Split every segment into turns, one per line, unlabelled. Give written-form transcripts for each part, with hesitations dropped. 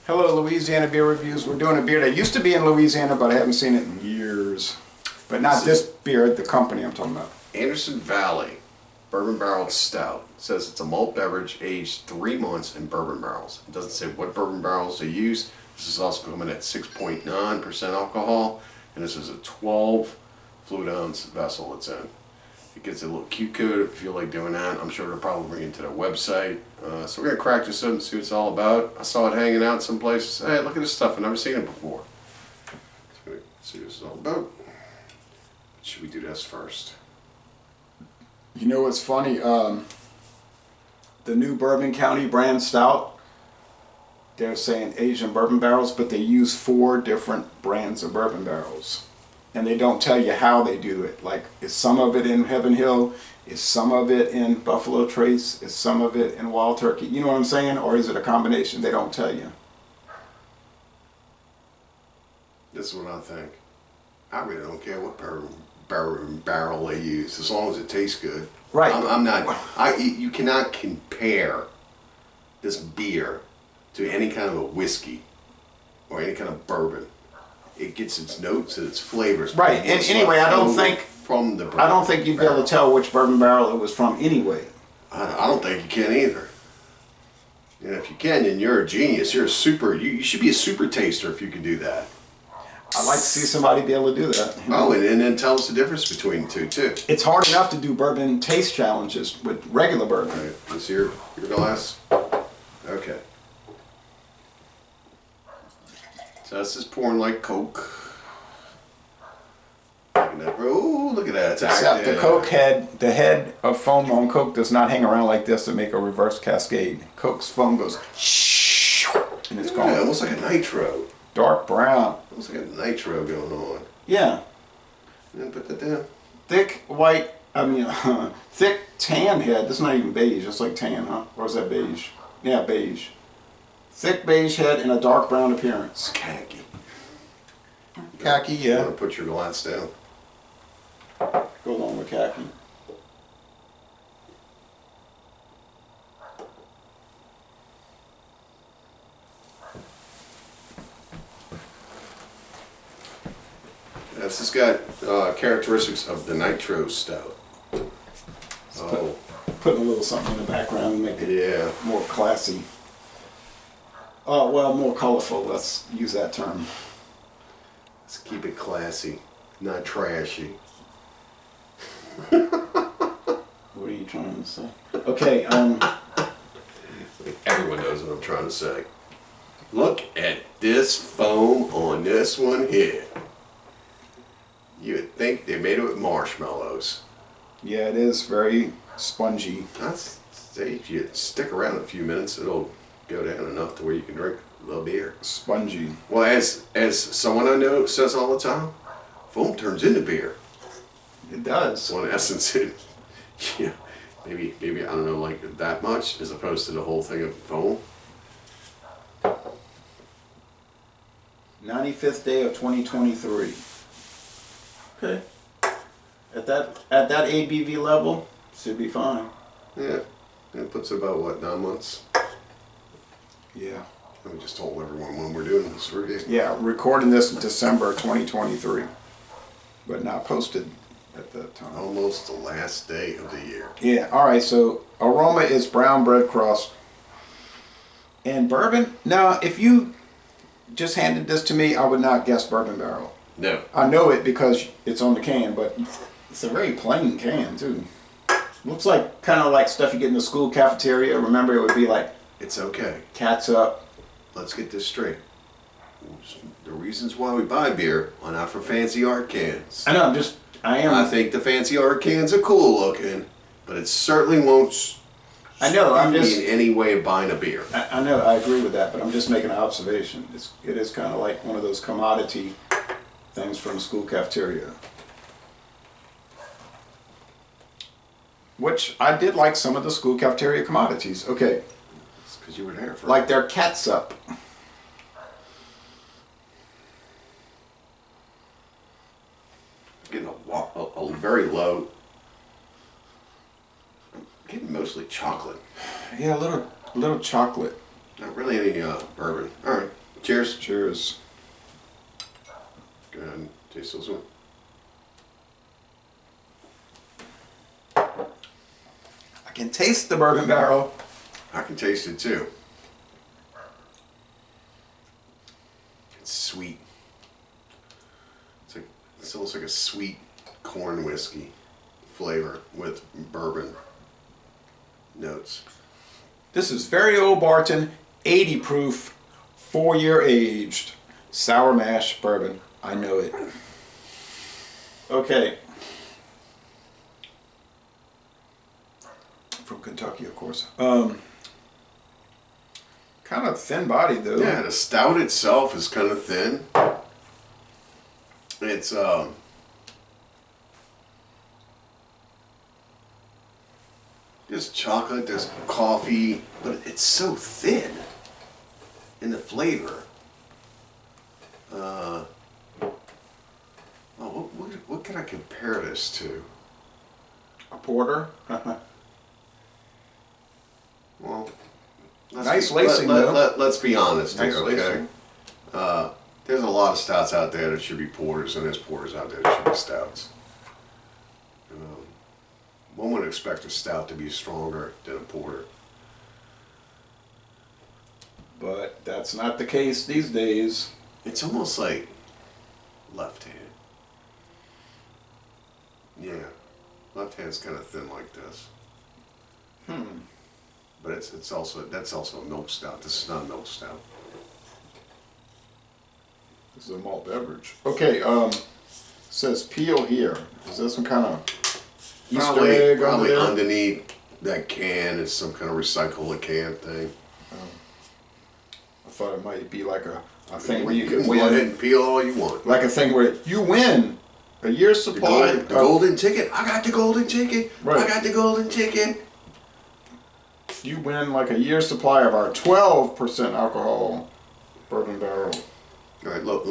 Hello, Louisiana Beer Reviews. We're doing a beer that used to be in Louisiana, but I haven't seen it in years. But not this beer, the company I'm talking about.
Anderson Valley Bourbon Barrel Stout. It says it's a malt beverage aged 3 months in bourbon barrels. It doesn't say what bourbon barrels they use. This is also coming at 6.9% alcohol, and this is a 12 fluid ounce vessel it's in. It gets a little cute code if you feel like doing that. I'm sure they'll probably bring it to their website. So we're going to crack this up and see what it's all about. I saw it hanging out someplace. Hey, look at this stuff. I've never seen it before. So we're going to see what it's all about. Should we do this first?
You know what's funny? The new Bourbon County brand Stout, they're saying Asian bourbon barrels, but they use 4 different brands of bourbon barrels. And they don't tell you how they do it. Like, is some of it in Heaven Hill? Is some of it in Buffalo Trace? Is some of it in Wild Turkey? You know what I'm saying? Or is it a combination? They don't tell you.
This is what I think. I really don't care what barrel they use, as long as it tastes good.
Right.
I'm not. You cannot compare this beer to any kind of a whiskey or any kind of bourbon. It gets its notes and its flavors.
Right. And anyway, I don't think you'd be able to tell which bourbon barrel it was from anyway.
I don't think you can either. And if you can, then you're a genius. You're a super. You should be a super taster if you can do that.
I'd like to see somebody be able to do that.
Oh, and then tell us the difference between the two too.
It's hard enough to do bourbon taste challenges with regular bourbon.
All right. Let's see your glass. Okay. So this is pouring like Coke. Oh, look at that. It's
Except
active.
the Coke head, the head of foam on Coke does not hang around like this to make a reverse cascade. Coke's foam goes and it's gone.
Yeah, almost like a nitro.
Dark brown.
Almost like a nitro going on.
Yeah.
And then put that down.
Thick white, thick tan head. That's not even beige, it's like tan, huh? Or is that beige? Yeah, beige. Thick beige head and a dark brown appearance.
Khaki.
Khaki,
You
yeah.
want to put your glass down.
Go along with khaki.
This has got characteristics of the nitro stout. Oh,
Putting a little something in the background and make it
yeah.
more classy. Oh, well, more colorful. Let's use that term.
Let's keep it classy, not trashy.
What are you trying to say? Okay,
Everyone knows what I'm trying to say. Look at this foam on this one here. You would think they made it with marshmallows.
yeah, it is very spongy.
I'd say if you stick around a few minutes, it'll go down enough to where you can drink a little beer.
Spongy.
Well, as someone I know says all the time, foam turns into beer.
It does.
Well, in essence, maybe I don't know, like that much as opposed to the whole thing of foam.
95th day of 2023. Okay. At that ABV level, should be fine.
Yeah, it puts about what, 9 months.
Yeah.
We just told everyone when we're doing this review.
Yeah, recording this in December 2023, but not posted at that time.
Almost the last day of the year.
Yeah, all right, so aroma is brown bread crust. And bourbon, now if you just handed this to me, I would not guess bourbon barrel.
No.
I know it because it's on the can, but it's a very plain can too. Looks like kind of like stuff you get in the school cafeteria. Remember, it would be like
It's okay.
catsup.
Let's get this straight. The reasons why we buy beer are not for fancy art cans.
I know,
I think the fancy art cans are cool looking, but it certainly won't
I know, I'm
be
just-
in any way of buying a beer.
I know, I agree with that, but I'm just making an observation. It is kind of like one of those commodity things from the school cafeteria. Which I did like some of the school cafeteria commodities. Okay,
It's because you were there for
like their catsup.
getting a very low. I'm getting mostly chocolate.
Yeah, a little chocolate.
Not really any bourbon. All right. Cheers.
Cheers.
Go ahead and taste this one.
I can taste the bourbon barrel.
I can taste it too. It's sweet. It's almost like a sweet corn whiskey flavor with bourbon notes.
This is very old Barton, 80 proof, 4-year aged, sour mash bourbon. I know it. Okay. From Kentucky, of course. Kind of thin body though.
Yeah, the stout itself is kind of thin. It's there's chocolate, there's coffee, but it's so thin in the flavor. What can I compare this to?
A porter.
Well,
Nice lacing, though.
let's be honest
Nice
here, okay?
lacing.
There's a lot of stouts out there that should be porters, and there's porters out there that should be stouts. One would expect a stout to be stronger than a porter.
But that's not the case these days.
It's almost like left hand. Yeah, left hand's kind of thin like this. But that's also a milk stout. This is not a milk stout.
This is a malt beverage. Okay, says peel here. Is that some kind of Easter egg
Probably
under there?
underneath that can is some kind of recycle a can thing.
I thought it might be like a thing where you
You
can
can go ahead
win.
and peel all you want.
Like a thing where you win a year's
The
supply.
golden ticket. I got the golden ticket.
Right.
I got the golden ticket.
You win like a year's supply of our 12% alcohol bourbon barrel.
All right, look,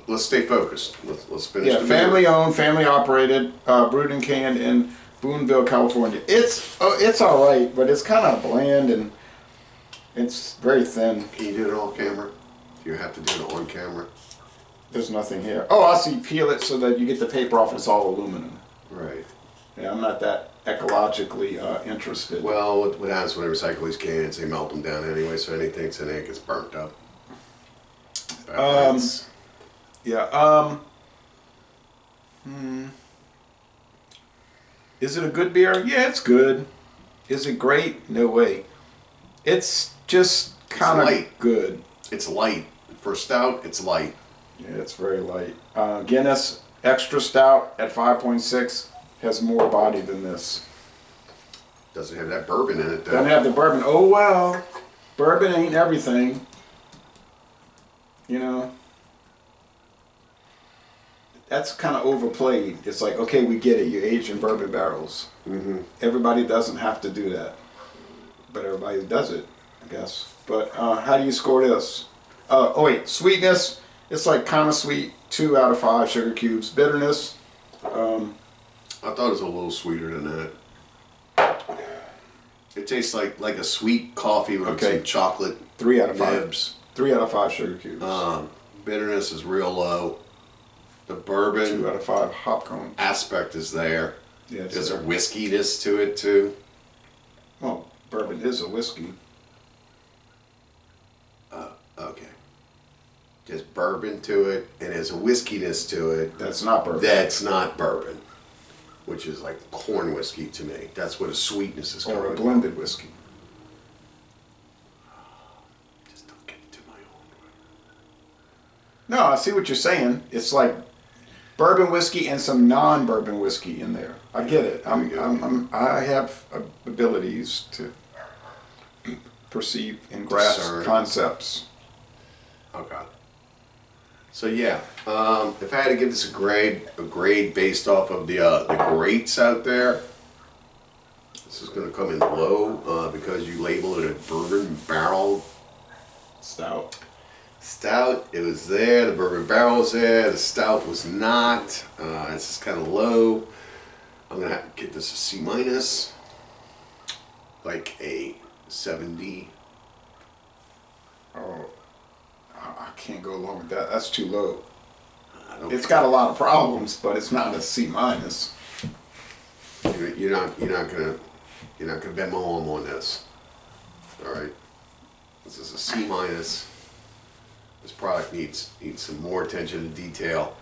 let's stay focused. Let's finish.
Yeah,
the
family
beer.
owned, family operated, brewed and canned in Boonville, California. It's all right, but it's kind of bland and it's very thin.
Can you do it on camera? Do you have to do it on camera?
There's nothing here. Oh, I see. Peel it so that you get the paper off. It's all aluminum.
Right.
Yeah, I'm not that ecologically interested.
Well, what happens when they recycle these cans? They melt them down anyway, so anything that's in it gets burnt up.
Yeah. Is it a good beer? Yeah, it's good. Is it great? No way. It's just kind of
light.
good.
It's light. For stout, it's light.
Yeah, it's very light. Guinness Extra Stout at 5.6 has more body than this.
Doesn't have that bourbon in it, though.
Doesn't have the bourbon. Oh, well. Bourbon ain't everything. You know? That's kind of overplayed. It's like, okay, we get it. You age in bourbon barrels.
Mm-hmm.
Everybody doesn't have to do that. But everybody does it, I guess. But how do you score this? Oh, wait. Sweetness. It's like kind of sweet. 2 out of 5 sugar cubes. Bitterness.
I thought it was a little sweeter than that. It tastes like a sweet coffee with some chocolate
3 out of 5.
nibs.
3 out of 5 sugar cubes.
Bitterness is real low. The bourbon
2 out of 5 hop cone.
aspect is there.
Yeah, it's
There's a
there.
whiskiness to it too.
Well, bourbon is a whiskey.
Okay. There's bourbon to it, and there's a whiskiness to it.
That's not bourbon.
That's not bourbon, which is like corn whiskey to me. That's what a sweetness is
Or
coming
a
from.
blended whiskey.
Just don't get into my own way.
No, I see what you're saying. It's like bourbon whiskey and some non-bourbon whiskey in there. I get it. I have abilities to perceive and grasp
Discern.
concepts.
Okay. So yeah, if I had to give this a grade based off of the greats out there, this is going to come in low because you label it a bourbon barrel
Stout.
stout. It was there. The bourbon barrel was there. The stout was not. It's just kind of low. I'm gonna have to give this a C minus, like a 70.
Oh, can't go along with that. That's too low. It's
care.
got a lot of problems, but it's not a C minus.
You're not gonna bend my arm on this. All right. This is a C minus. This product needs some more attention to detail.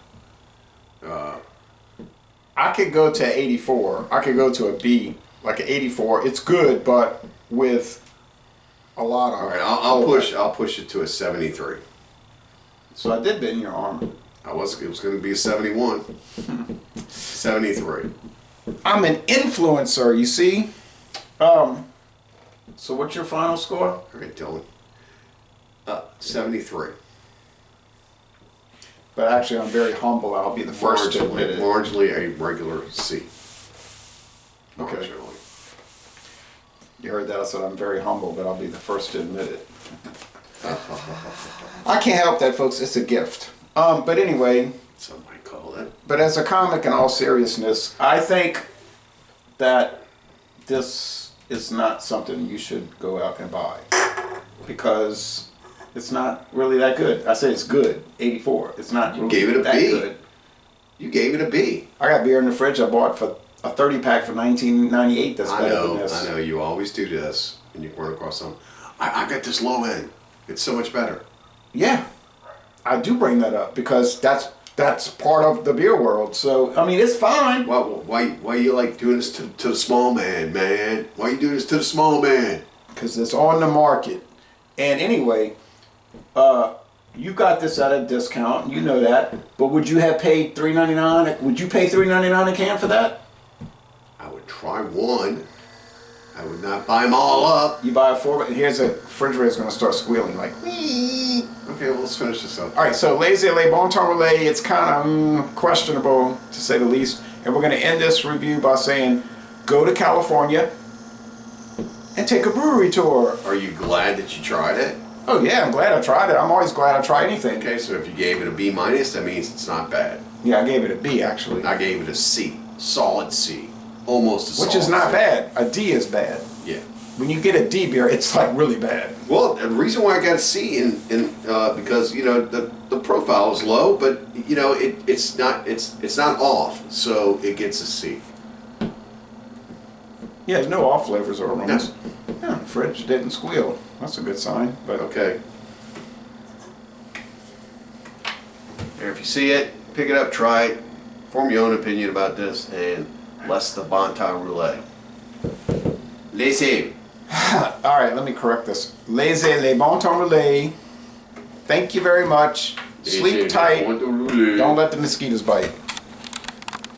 I could go to 84. I could go to a B, like an 84. It's good, but with a lot of.
All right. I'll push it to a 73.
So I did bend your arm.
It was going to be a 71. 73.
I'm an influencer, you see. So what's your final score?
All right, Dylan. 73.
But actually, I'm very humble. I'll be the first to admit it.
Largely a regular C.
Okay.
Marginally.
You heard that? I said I'm very humble, but I'll be the first to admit it. I can't help that, folks. It's a gift. But anyway.
Some might call it.
But as a comic, in all seriousness, I think that this is not something you should go out and buy because it's not really that good. I say it's good, 84. It's not really
gave it a
that
B.
good.
You gave it a B.
I got beer in the fridge I bought for a 30-pack for $19.98. That's better than this.
I know. You always do this when you run across something. I got this low end. It's so much better.
Yeah, I do bring that up because that's part of the beer world. So I mean, it's fine.
Why you like doing this to the small man? Why you doing this to the small man?
Because it's on the market. And anyway, you got this at a discount. You know that. But would you have paid $3.99? Would you pay $3.99 a can for that?
I would try one. I would not buy them all up.
You buy a 4, and here's a refrigerator's going to start squealing like. Wee.
Okay, well, let's finish this up.
All right, so Lazy Le Bon Temps Relais, it's kind of questionable to say the least. And we're going to end this review by saying, go to California and take a brewery tour.
Are you glad that you tried it?
Oh yeah, I'm glad I tried it. I'm always glad I try anything.
Okay, so if you gave it a B minus, that means it's not bad.
Yeah, I gave it a B actually.
I gave it a C, solid C, almost a solid
Which is not
C.
bad. A D is bad.
Yeah.
When you get a D beer, it's like really bad.
Well, the reason why I got a C because the profile is low, but it's not off, so it gets a C.
Yeah, there's no off flavors or aromas.
No.
Yeah, the fridge didn't squeal. That's a good sign. But
Okay. And if you see it, pick it up, try it, form your own opinion about this, and bless the Bon Temps Roulette. Laissez.
all right, let me correct this. Laissez Le Bon Temps Relais. Thank you very much. Sleep tight. Don't let the mosquitoes bite.